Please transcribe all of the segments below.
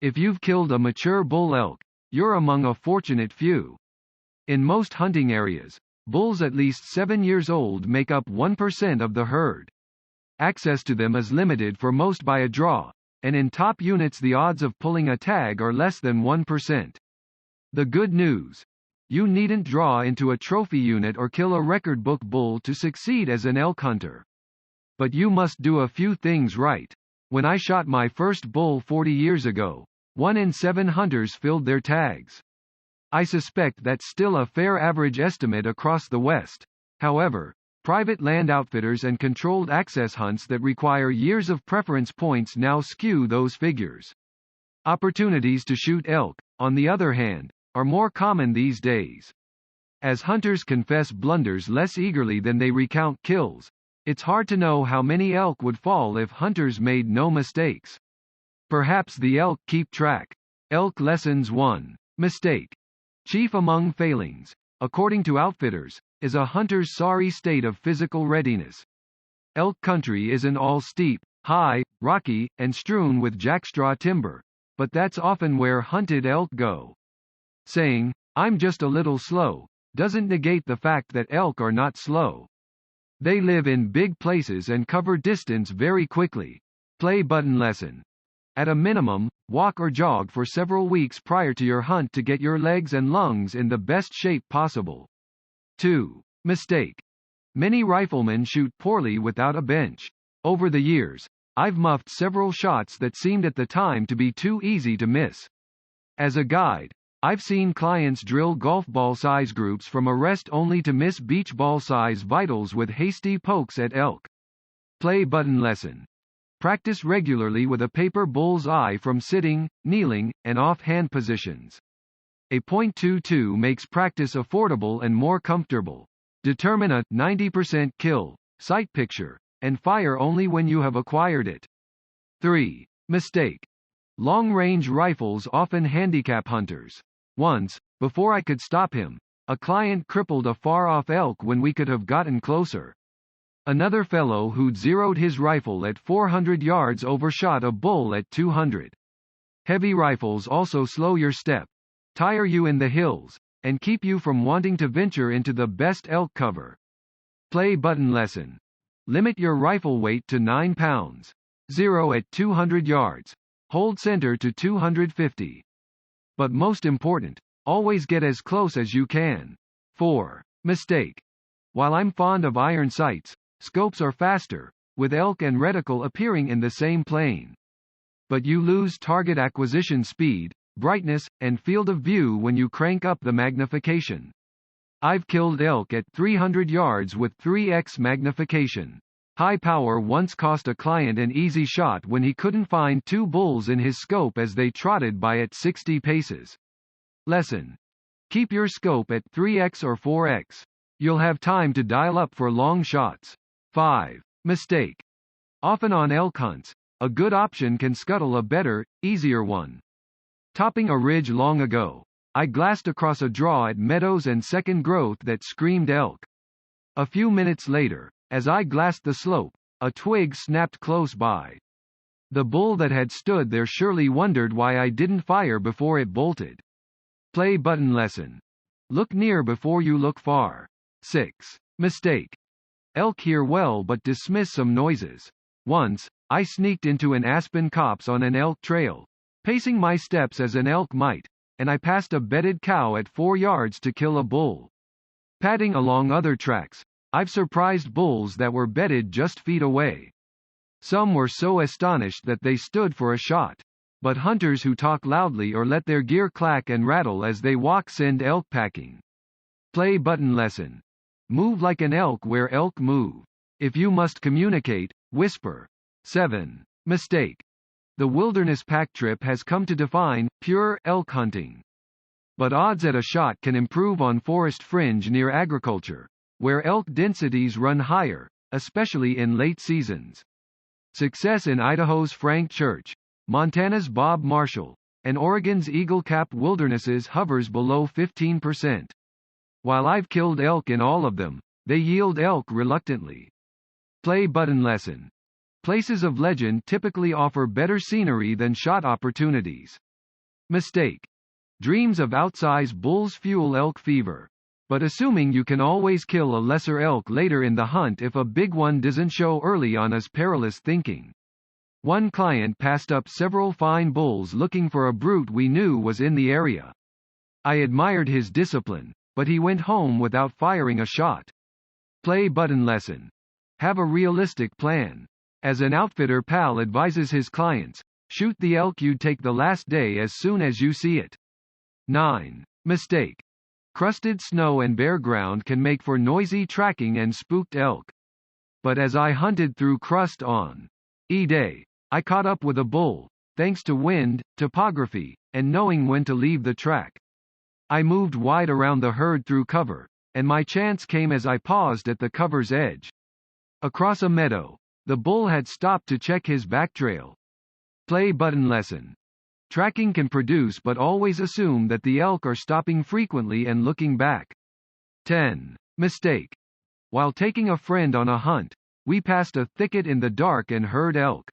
If you've killed a mature bull elk, you're among a fortunate few. In most hunting areas, bulls at least 7 years old make up 1% of the herd. Access to them is limited for most by a draw, and in top units the odds of pulling a tag are less than 1%. The good news: you needn't draw into a trophy unit or kill a record book bull to succeed as an elk hunter. But you must do a few things right. When I shot my first bull 40 years ago, 1 in 7 hunters filled their tags. I suspect that's still a fair average estimate across the West. However, private land outfitters and controlled access hunts that require years of preference points now skew those figures. Opportunities to shoot elk, on the other hand, are more common these days. As hunters confess blunders less eagerly than they recount kills, it's hard to know how many elk would fall if hunters made no mistakes. Perhaps the elk keep track. Elk Lessons 1. Mistake. Chief among failings, according to outfitters, is a hunter's sorry state of physical readiness. Elk country isn't all steep, high, rocky, and strewn with jackstraw timber, but that's often where hunted elk go. Saying, "I'm just a little slow," doesn't negate the fact that elk are not slow. They live in big places and cover distance very quickly. Play button lesson. At a minimum, walk or jog for several weeks prior to your hunt to get your legs and lungs in the best shape possible. 2. Mistake. Many riflemen shoot poorly without a bench. Over the years, I've muffed several shots that seemed at the time to be too easy to miss. As a guide, I've seen clients drill golf ball size groups from a rest only to miss beach ball size vitals with hasty pokes at elk. Play button lesson. Practice regularly with a paper bull's eye from sitting, kneeling, and off-hand positions. A .22 makes practice affordable and more comfortable. Determine a 90% kill sight picture, and fire only when you have acquired it. 3. Mistake. Long-range rifles often handicap hunters. Once, before I could stop him, a client crippled a far-off elk when we could have gotten closer. Another fellow who'd zeroed his rifle at 400 yards overshot a bull at 200. Heavy rifles also slow your step, tire you in the hills, and keep you from wanting to venture into the best elk cover. Play button lesson. Limit your rifle weight to 9 pounds. Zero at 200 yards. Hold center to 250. But most important, always get as close as you can. 4. Mistake. While I'm fond of iron sights, scopes are faster, with elk and reticle appearing in the same plane. But you lose target acquisition speed, brightness, and field of view when you crank up the magnification. I've killed elk at 300 yards with 3x magnification. High power once cost a client an easy shot when he couldn't find 2 bulls in his scope as they trotted by at 60 paces. Lesson. Keep your scope at 3x or 4x. You'll have time to dial up for long shots. 5. Mistake. Often on elk hunts, a good option can scuttle a better, easier one. Topping a ridge long ago, I glassed across a draw at meadows and second growth that screamed elk. A few minutes later, as I glassed the slope, a twig snapped close by. The bull that had stood there surely wondered why I didn't fire before it bolted. Play button lesson. Look near before you look far. 6. Mistake. Elk hear well but dismiss some noises. Once, I sneaked into an aspen copse on an elk trail, pacing my steps as an elk might, and I passed a bedded cow at 4 yards to kill a bull. Padding along other tracks, I've surprised bulls that were bedded just feet away. Some were so astonished that they stood for a shot. But hunters who talk loudly or let their gear clack and rattle as they walk send elk packing. Play button lesson. Move like an elk where elk move. If you must communicate, whisper. 7. Mistake. The wilderness pack trip has come to define pure elk hunting. But odds at a shot can improve on forest fringe near agriculture, where elk densities run higher, especially in late seasons. Success in Idaho's Frank Church, Montana's Bob Marshall, and Oregon's Eagle Cap wildernesses hovers below 15%. While I've killed elk in all of them, they yield elk reluctantly. Play button lesson. Places of legend typically offer better scenery than shot opportunities. Mistake. Dreams of outsize bulls fuel elk fever. But assuming you can always kill a lesser elk later in the hunt if a big one doesn't show early on is perilous thinking. One client passed up several fine bulls looking for a brute we knew was in the area. I admired his discipline, but he went home without firing a shot. Play button lesson. Have a realistic plan. As an outfitter pal advises his clients, shoot the elk you'd take the last day as soon as you see it. 9. Mistake. Crusted snow and bare ground can make for noisy tracking and spooked elk. But as I hunted through crust on E-Day, I caught up with a bull, thanks to wind, topography, and knowing when to leave the track. I moved wide around the herd through cover, and my chance came as I paused at the cover's edge. Across a meadow, the bull had stopped to check his back trail. Play button lesson. Tracking can produce but always assume that the elk are stopping frequently and looking back. 10. Mistake. While taking a friend on a hunt, we passed a thicket in the dark and heard elk.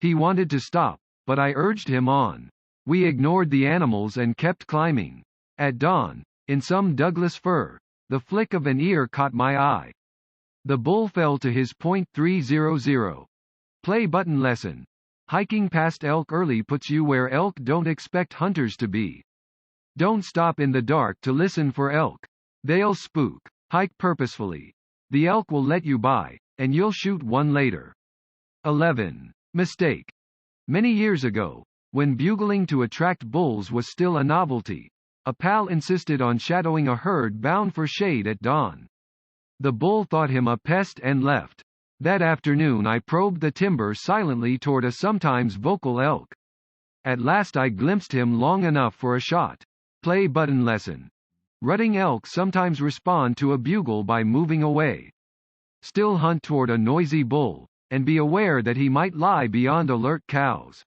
He wanted to stop, but I urged him on. We ignored the animals and kept climbing. At dawn, in some Douglas fir, the flick of an ear caught my eye. The bull fell to his .300. Play button lesson. Hiking past elk early puts you where elk don't expect hunters to be. Don't stop in the dark to listen for elk. They'll spook. Hike purposefully. The elk will let you by, and you'll shoot one later. 11. Mistake. Many years ago, when bugling to attract bulls was still a novelty, a pal insisted on shadowing a herd bound for shade at dawn. The bull thought him a pest and left. That afternoon I probed the timber silently toward a sometimes vocal elk. At last I glimpsed him long enough for a shot. Play button lesson. Rutting elk sometimes respond to a bugle by moving away. Still hunt toward a noisy bull, and be aware that he might lie beyond alert cows.